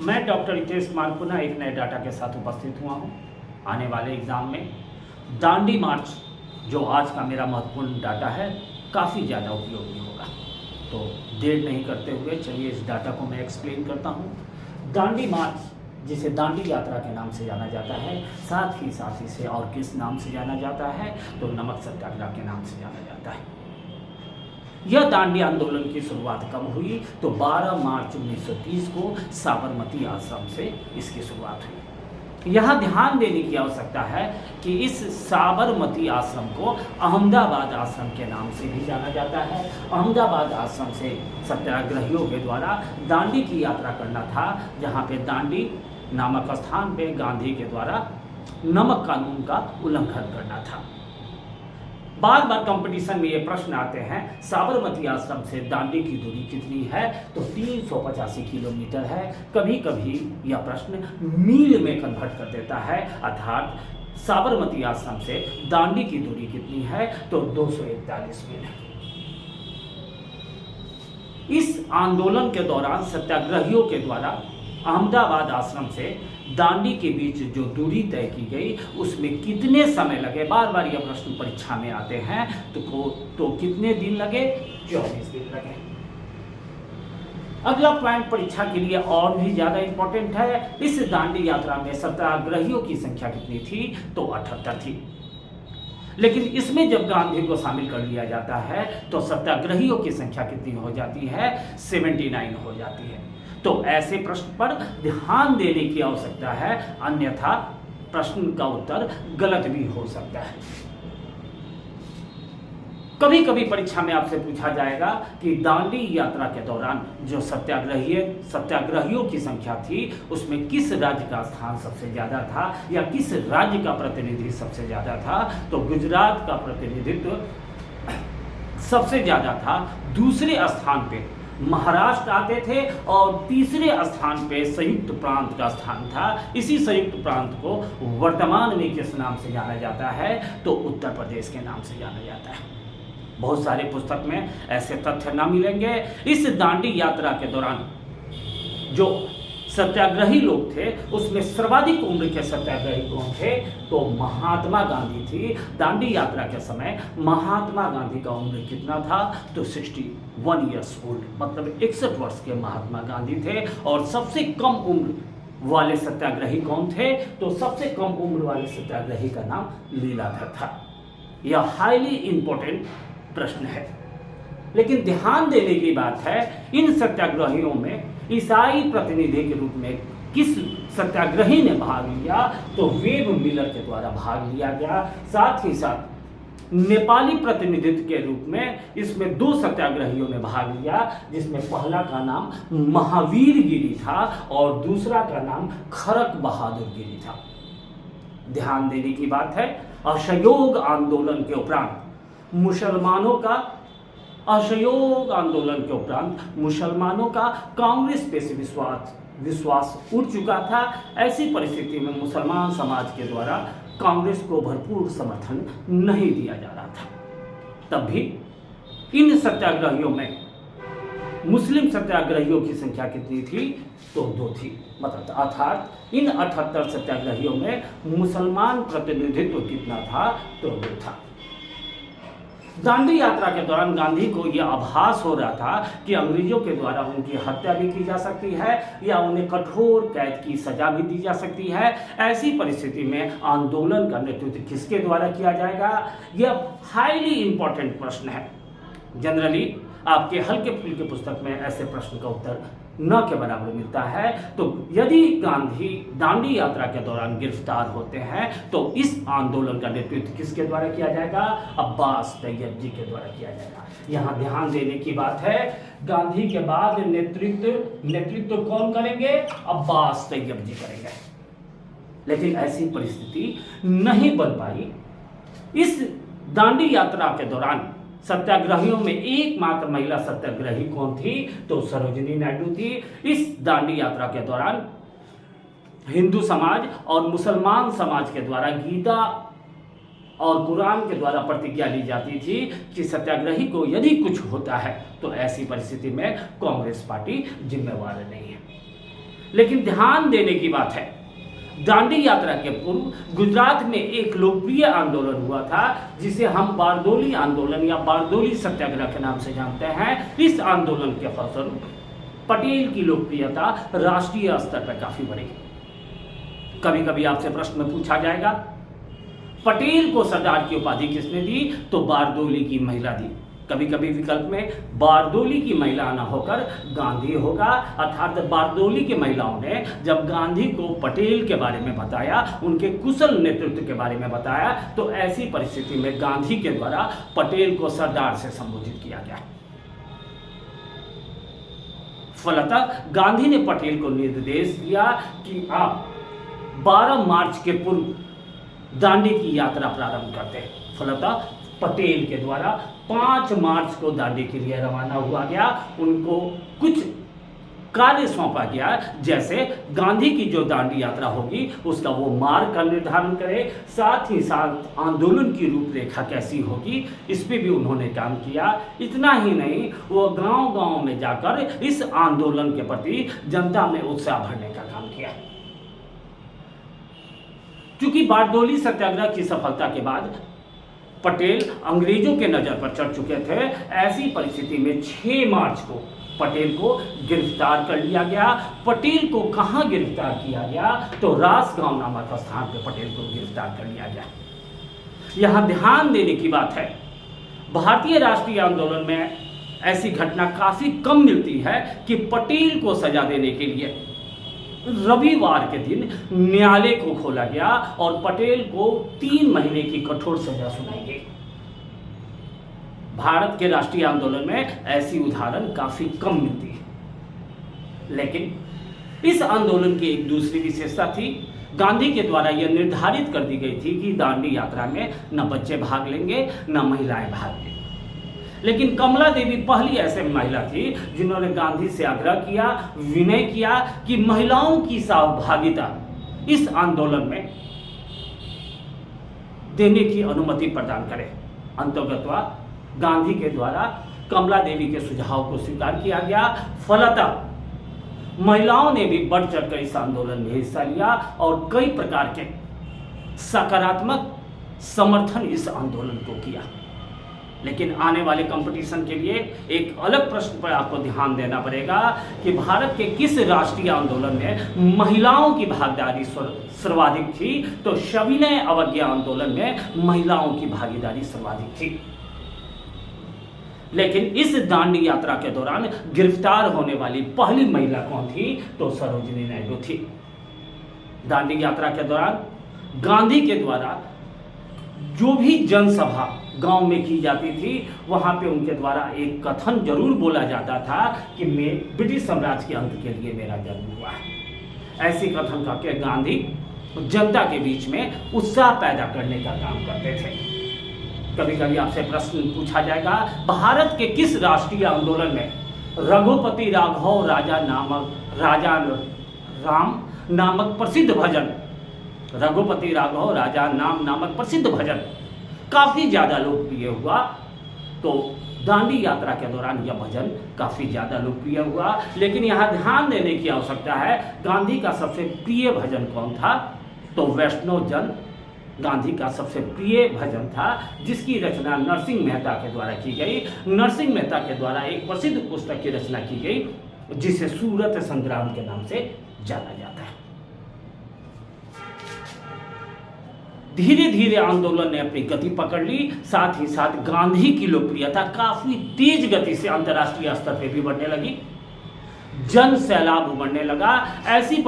मैं डॉक्टर हितेश कुमार पुनः एक नए डाटा के साथ उपस्थित हुआ हूँ। आने वाले एग्ज़ाम में दांडी मार्च जो आज का मेरा महत्वपूर्ण डाटा है काफ़ी ज़्यादा उपयोगी होगा। तो देर नहीं करते हुए चलिए इस डाटा को मैं एक्सप्लेन करता हूँ। दांडी मार्च जिसे दांडी यात्रा के नाम से जाना जाता है, साथ ही साथ इसे और किस नाम से जाना जाता है तो नमक सत्याग्रह के नाम से जाना जाता है। यह दांडी आंदोलन की शुरुआत कब हुई तो 12 मार्च 1930 को साबरमती आश्रम से इसकी शुरुआत हुई। यहाँ ध्यान देने की आवश्यकता है कि इस साबरमती आश्रम को अहमदाबाद आश्रम के नाम से भी जाना जाता है। अहमदाबाद आश्रम से सत्याग्रहियों के द्वारा दांडी की यात्रा करना था, जहाँ पे दांडी नामक स्थान पे गांधी के द्वारा नमक कानून का उल्लंघन करना था। बार बार कंपटीशन में ये प्रश्न आते हैं, साबरमती आश्रम से दांडी की दूरी कितनी है तो 385 किलोमीटर है। कभी कभी यह प्रश्न मील में कन्वर्ट कर देता है, अर्थात साबरमती आश्रम से दांडी की दूरी कितनी है तो 241 मील है। इस आंदोलन के दौरान सत्याग्रहियों के द्वारा अहमदाबाद आश्रम से दांडी के बीच जो दूरी तय की गई उसमें कितने समय लगे, बार बार यह प्रश्न परीक्षा में आते हैं तो कितने दिन लगे, 24 दिन लगे। अगला पॉइंट परीक्षा के लिए और भी ज्यादा इंपॉर्टेंट है, इस दांडी यात्रा में सत्याग्रहियों की संख्या कितनी थी तो 78 थी। लेकिन इसमें जब गांधी को शामिल कर लिया जाता है तो सत्याग्रहियों की संख्या कितनी हो जाती है, 79 हो जाती है। तो ऐसे प्रश्न पर ध्यान देने की आवश्यकता है, अन्यथा प्रश्न का उत्तर गलत भी हो सकता है। कभी कभी परीक्षा में आपसे पूछा जाएगा कि दांडी यात्रा के दौरान जो सत्याग्रहियों की संख्या थी उसमें किस राज्य का स्थान सबसे ज्यादा था या किस राज्य का प्रतिनिधि सबसे ज्यादा था तो गुजरात का प्रतिनिधित्व सबसे ज्यादा था। दूसरे स्थान पे महाराष्ट्र आते थे और तीसरे स्थान पे संयुक्त प्रांत का स्थान था। इसी संयुक्त प्रांत को वर्तमान में किस नाम से जाना जाता है तो उत्तर प्रदेश के नाम से जाना जाता है। बहुत सारे पुस्तक में ऐसे तथ्य ना मिलेंगे। इस दांडी यात्रा के दौरान जो सत्याग्रही लोग थे उसमें सर्वाधिक उम्र के सत्याग्रही कौन थे तो महात्मा गांधी थी। दांडी यात्रा के समय महात्मा गांधी का उम्र कितना था तो 61 ईयर्स ओल्ड, मतलब 61 वर्ष के महात्मा गांधी थे। और सबसे कम उम्र वाले सत्याग्रही कौन थे तो सबसे कम उम्र वाले सत्याग्रही का नाम लीलाधर था। यह हाईली इंपॉर्टेंट प्रश्न है। लेकिन ध्यान देने की बात है, इन सत्याग्रहियों में ईसाई प्रतिनिधि के रूप में किस सत्याग्रही ने भाग लिया तो वेब मिलर के द्वारा भाग लिया गया। साथ ही साथ नेपाली प्रतिनिधित्व के रूप में इसमें 2 सत्याग्रहियों ने भाग लिया, जिसमें पहला का नाम महावीर गिरी था और दूसरा का नाम खरक बहादुर गिरी था। ध्यान देने की बात है, असहयोग आंदोलन के उपरांत मुसलमानों का कांग्रेस पे से विश्वास उठ चुका था। ऐसी परिस्थिति में मुसलमान समाज के द्वारा कांग्रेस को भरपूर समर्थन नहीं दिया जा रहा था। तब भी इन सत्याग्रहियों में मुस्लिम सत्याग्रहियों की संख्या कितनी थी तो 2 थी, मतलब अर्थात इन 78 सत्याग्रहियों में मुसलमान प्रतिनिधित्व कितना था तो 2 था। दांडी यात्रा के दौरान गांधी को यह आभास हो रहा था कि अंग्रेजों के द्वारा उनकी हत्या भी की जा सकती है या उन्हें कठोर कैद की सजा भी दी जा सकती है। ऐसी परिस्थिति में आंदोलन का नेतृत्व किसके द्वारा किया जाएगा, यह हाईली इंपॉर्टेंट प्रश्न है। जनरली आपके हल्के फुल्के पुस्तक में ऐसे प्रश्न का उत्तर न के बराबर मिलता है। तो यदि गांधी दांडी यात्रा के दौरान गिरफ्तार होते हैं तो इस आंदोलन का नेतृत्व किसके द्वारा किया जाएगा, अब्बास तैयब जी के द्वारा किया जाएगा। यहाँ ध्यान देने की बात है, गांधी के बाद नेतृत्व कौन करेंगे, अब्बास तैयब जी करेंगे। लेकिन ऐसी परिस्थिति नहीं बन पाई। इस दांडी यात्रा के दौरान सत्याग्रहियों में एकमात्र महिला सत्याग्रही कौन थी तो सरोजिनी नायडू थी। इस दांडी यात्रा के दौरान हिंदू समाज और मुसलमान समाज के द्वारा गीता और कुरान के द्वारा प्रतिज्ञा ली जाती थी कि सत्याग्रही को यदि कुछ होता है तो ऐसी परिस्थिति में कांग्रेस पार्टी जिम्मेवार नहीं है। लेकिन ध्यान देने की बात है, दांडी यात्रा के पूर्व गुजरात में एक लोकप्रिय आंदोलन हुआ था जिसे हम बारदोली आंदोलन या बारदोली सत्याग्रह के नाम से जानते हैं। इस आंदोलन के फलस्वरूप पटेल की लोकप्रियता राष्ट्रीय स्तर पर काफी बढ़ी। कभी कभी आपसे प्रश्न पूछा जाएगा, पटेल को सरदार की उपाधि किसने दी? तो बारदोली की महिला दी। कभी कभी विकल्प में बारदोली की महिला ना होकर गांधी होगा, अर्थात बारदोली की महिलाओं ने जब गांधी को पटेल के बारे में बताया, उनके कुशल नेतृत्व के बारे में बताया, तो ऐसी परिस्थिति में गांधी के द्वारा पटेल को सरदार से संबोधित किया गया। फलतः गांधी ने पटेल को निर्देश दिया कि आप 12 मार्च के पूर्व दांडी की यात्रा प्रारंभ करते हैं। फलतः पटेल के द्वारा 5 मार्च को दांडी के लिए रवाना हुआ गया। उनको कुछ कार्य सौंपा गया, जैसे गांधी की जो दांडी यात्रा होगी उसका वो मार्ग का निर्धारण करे, साथ ही साथ आंदोलन की रूपरेखा कैसी होगी इस पे भी उन्होंने काम किया। इतना ही नहीं, वो गांव-गांव में जाकर इस आंदोलन के प्रति जनता में उत्साह भरने का काम किया। क्योंकि बारदोली सत्याग्रह की सफलता के बाद पटेल अंग्रेजों के नजर पर चढ़ चुके थे। ऐसी परिस्थिति में 6 मार्च को पटेल को गिरफ्तार कर लिया गया। पटेल को कहां गिरफ्तार किया गया? तो रासगांव नामक स्थान पर पटेल को गिरफ्तार कर लिया गया। यहां ध्यान देने की बात है, भारतीय राष्ट्रीय आंदोलन में ऐसी घटना काफी कम मिलती है कि पटेल को सजा देने के लिए रविवार के दिन न्यायालय को खोला गया और पटेल को 3 महीने की कठोर सजा सुनाई गई। भारत के राष्ट्रीय आंदोलन में ऐसी उदाहरण काफी कम मिलती है। लेकिन इस आंदोलन की एक दूसरी विशेषता थी, गांधी के द्वारा यह निर्धारित कर दी गई थी कि दांडी यात्रा में न बच्चे भाग लेंगे न महिलाएं भाग लेंगी। लेकिन कमला देवी पहली ऐसे महिला थी जिन्होंने गांधी से आग्रह किया, विनय किया कि महिलाओं की सहभागिता इस आंदोलन में देने की अनुमति प्रदान करें। अंततः गांधी के द्वारा कमला देवी के सुझाव को स्वीकार किया गया। फलतः महिलाओं ने भी बढ़ चढ़कर इस आंदोलन में हिस्सा लिया और कई प्रकार के सकारात्मक समर्थन इस आंदोलन को किया। लेकिन आने वाले कंपटीशन के लिए एक अलग प्रश्न पर आपको ध्यान देना पड़ेगा कि भारत के किस राष्ट्रीय आंदोलन में महिलाओं की भागीदारी सर्वाधिक थी? तो सविनय अवज्ञा आंदोलन में महिलाओं की भागीदारी सर्वाधिक थी। लेकिन इस दांडी यात्रा के दौरान गिरफ्तार होने वाली पहली महिला कौन थी? तो सरोजिनी नायडू थी। दांडी यात्रा के दौरान गांधी के द्वारा जो भी जनसभा गांव में की जाती थी, वहां पे उनके द्वारा एक कथन जरूर बोला जाता था कि मैं ब्रिटिश साम्राज्य के अंत के लिए मेरा जन्म हुआ है। ऐसी कथन करके गांधी जनता के बीच में उत्साह पैदा करने का काम करते थे। कभी कभी आपसे प्रश्न पूछा जाएगा, भारत के किस राष्ट्रीय आंदोलन में रघुपति राघव राजा राम नामक प्रसिद्ध भजन, रघुपति राघव राजा नाम नामक प्रसिद्ध भजन काफी ज्यादा लोकप्रिय हुआ? तो दांडी यात्रा के दौरान यह भजन काफी ज्यादा लोकप्रिय हुआ। लेकिन यहां ध्यान देने की आवश्यकता है, गांधी का सबसे प्रिय भजन कौन था? तो वैष्णव जन गांधी का सबसे प्रिय भजन था, जिसकी रचना नरसिंह मेहता के द्वारा की गई। नरसिंह मेहता के द्वारा एक प्रसिद्ध पुस्तक की रचना की गई जिसे सूरत संग्राम के नाम से जाना जाता है। धीरे धीरे आंदोलन ने अपनी गति पकड़ ली, साथ ही साथ गांधी की लोकप्रियता काफी तेज गति से अंतर्राष्ट्रीय स्तर पर भी बढ़ने लगी। जन सैलाब उमड़ने लगा। ऐसी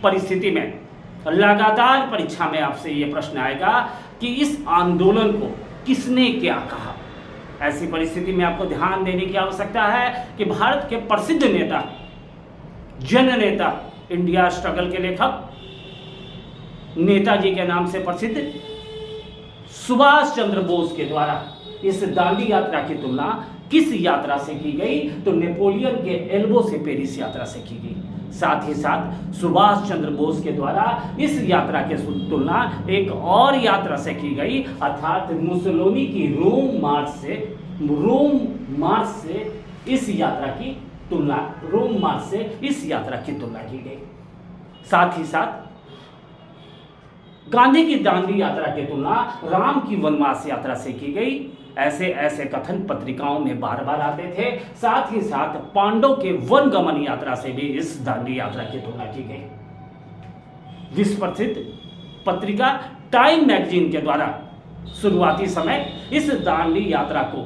परिस्थिति में लगातार परीक्षा में आपसे यह प्रश्न आएगा कि इस आंदोलन को किसने क्या कहा। ऐसी परिस्थिति में आपको ध्यान देने की आवश्यकता है कि भारत के प्रसिद्ध नेता, जननेता, इंडिया स्ट्रगल के लेखक, नेताजी के नाम से प्रसिद्ध सुभाष चंद्र बोस के द्वारा इस दांडी यात्रा की तुलना किस यात्रा से की गई? तो नेपोलियन के एल्बो से पेरिस यात्रा से की गई। साथ ही साथ सुभाष चंद्र बोस के द्वारा इस यात्रा की तुलना एक और यात्रा से की गई, अर्थात मुसोलिनी की रोम मार्च से इस यात्रा की तुलना, रोम मार्च से इस यात्रा की तुलना की गई। साथ ही साथ गांधी की दांडी यात्रा की तुलना राम की वनवास यात्रा से की गई। ऐसे ऐसे कथन पत्रिकाओं में बार बार आते थे। साथ ही साथ पांडव के वन गमन यात्रा से भी इस दांडी यात्रा की तुलना की गई। विश्व प्रसिद्ध पत्रिका टाइम मैगजीन के द्वारा शुरुआती समय इस दांडी यात्रा को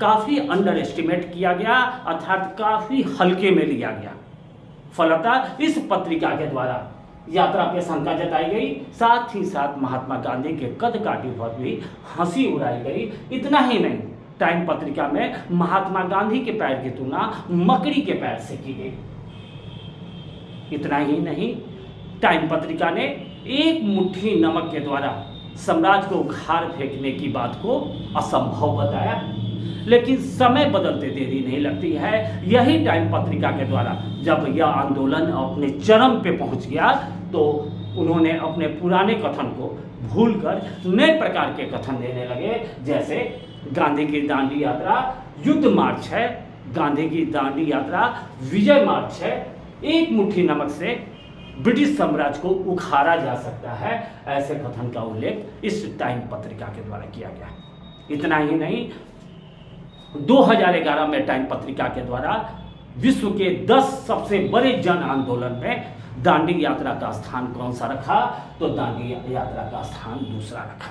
काफी अंडर एस्टिमेट किया गया, अर्थात काफी हल्के में लिया गया। फलतः इस पत्रिका के द्वारा यात्रा पे शंका जताई गई। साथ ही साथ महात्मा गांधी के कदकाठी पर भी हंसी उड़ाई गई। इतना ही नहीं, टाइम पत्रिका में महात्मा गांधी के पैर की तुलना मकड़ी के पैर से की गई। इतना ही नहीं, टाइम पत्रिका ने एक मुट्ठी नमक के द्वारा साम्राज्य को उखाड़ फेंकने की बात को असंभव बताया। लेकिन समय बदलते देरी नहीं लगती है। यही टाइम पत्रिका के द्वारा जब यह आंदोलन अपने चरम पे पहुंच गया तो उन्होंने अपने पुराने कथन को भूलकर नए प्रकार के कथन देने लगे। जैसे गांधी की दांडी यात्रा युद्ध मार्च है, गांधी की दांडी यात्रा विजय मार्च है, एक मुट्ठी नमक से ब्रिटिश साम्राज्य को उखाड़ा जा सकता है। ऐसे कथन का उल्लेख इस टाइम पत्रिका के द्वारा किया गया। इतना ही नहीं, 2011 में टाइम पत्रिका के द्वारा विश्व के 10 सबसे बड़े जन आंदोलन में दांडी यात्रा का स्थान कौन सा रखा, तो दांडी यात्रा का स्थान दूसरा रखा।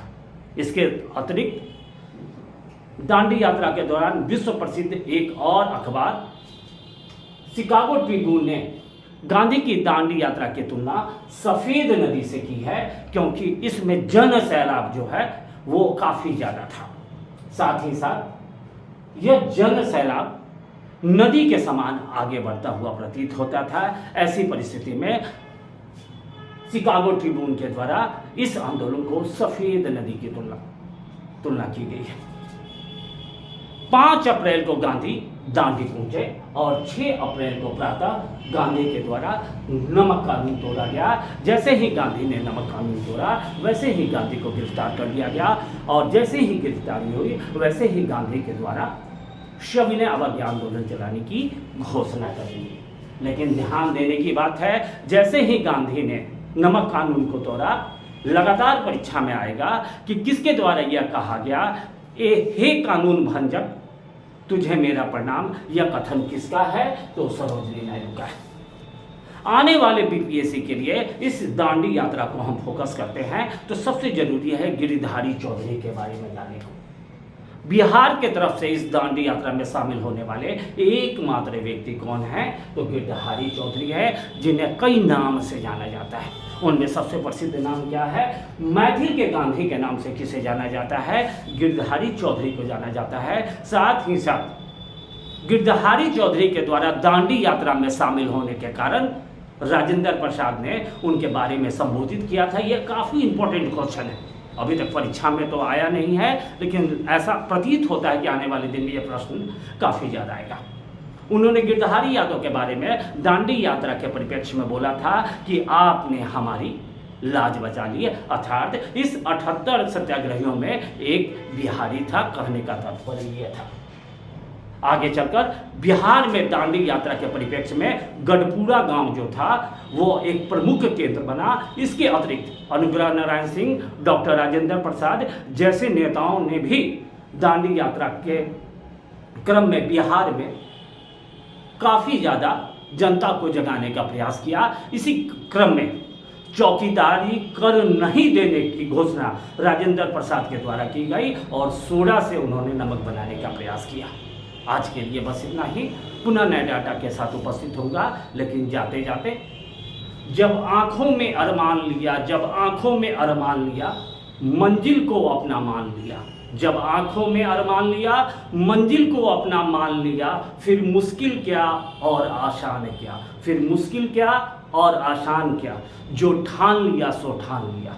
इसके अतिरिक्त दांडी यात्रा के दौरान विश्व प्रसिद्ध एक और अखबार शिकागो ट्रिब्यून ने गांधी की दांडी यात्रा की तुलना सफेद नदी से की है, क्योंकि इसमें जन सैलाब जो है वो काफी ज्यादा था। साथ ही साथ यह जन सैलाब नदी के समान आगे बढ़ता हुआ प्रतीत होता था। ऐसी परिस्थिति में शिकागो ट्रिब्यून के द्वारा इस आंदोलन को सफेद नदी की तुलना की गई है। 5 अप्रैल को गांधी दांडी पहुंचे और 6 अप्रैल को प्रातः गांधी के द्वारा नमक कानून तोड़ा गया। जैसे ही गांधी ने नमक कानून तोड़ा वैसे ही गांधी को गिरफ्तार कर लिया गया और जैसे ही गिरफ्तारी हुई वैसे ही गांधी के द्वारा सविनय अवज्ञा आंदोलन चलाने की घोषणा कर दी। लेकिन ध्यान देने की बात है, जैसे ही गांधी ने नमक कानून को तोड़ा, लगातार परीक्षा में आएगा कि किसके द्वारा यह कहा गया, हे कानून भंजक तुझे मेरा प्रणाम, यह कथन किसका है, तो सरोजिनी नायडू का है। आने वाले बीपीएससी के लिए इस दांडी यात्रा को हम फोकस करते हैं तो सबसे जरूरी है गिरिधारी चौधरी के बारे में जानने को। बिहार के तरफ से इस दांडी यात्रा में शामिल होने वाले एकमात्र व्यक्ति कौन है, तो गिरधारी चौधरी है, जिन्हें कई नाम से जाना जाता है। उनमें सबसे प्रसिद्ध नाम क्या है, मैथिल के गांधी के नाम से किसे जाना जाता है, गिरधारी चौधरी को जाना जाता है। साथ ही साथ गिरधारी चौधरी के द्वारा दांडी यात्रा में शामिल होने के कारण राजेंद्र प्रसाद ने उनके बारे में संबोधित किया था। यह काफ़ी इंपॉर्टेंट क्वेश्चन है, अभी तक परीक्षा में तो आया नहीं है, लेकिन ऐसा प्रतीत होता है कि आने वाले दिन में यह प्रश्न काफ़ी ज़्यादा आएगा। उन्होंने गिरधारी यादव के बारे में दांडी यात्रा के परिप्रेक्ष्य में बोला था कि आपने हमारी लाज बचा ली, अर्थात इस 78 सत्याग्रहियों में एक बिहारी था, कहने का तात्पर्य यह था। आगे चलकर बिहार में दांडी यात्रा के परिप्रेक्ष्य में गढ़पुरा गांव जो था वो एक प्रमुख केंद्र बना। इसके अतिरिक्त अनुग्रह नारायण सिंह, डॉक्टर राजेंद्र प्रसाद जैसे नेताओं ने भी दांडी यात्रा के क्रम में बिहार में काफ़ी ज़्यादा जनता को जगाने का प्रयास किया। इसी क्रम में चौकीदारी कर नहीं देने की घोषणा राजेंद्र प्रसाद के द्वारा की गई और सोडा से उन्होंने नमक बनाने का प्रयास किया। आज के लिए बस इतना ही। पुनः नए डाटा के साथ उपस्थित होगा, लेकिन जाते जाते जब आंखों में अरमान लिया, जब आंखों में अरमान लिया, मंजिल को अपना मान लिया, जब आंखों में अरमान लिया, मंजिल को अपना मान लिया, फिर मुश्किल क्या और आसान क्या, फिर मुश्किल क्या और आसान क्या, जो ठान लिया सो ठान लिया।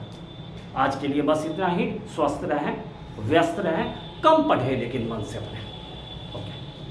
आज के लिए बस इतना ही। स्वस्थ रहें, व्यस्त रहें, कम पढ़े लेकिन मन से पढ़ें।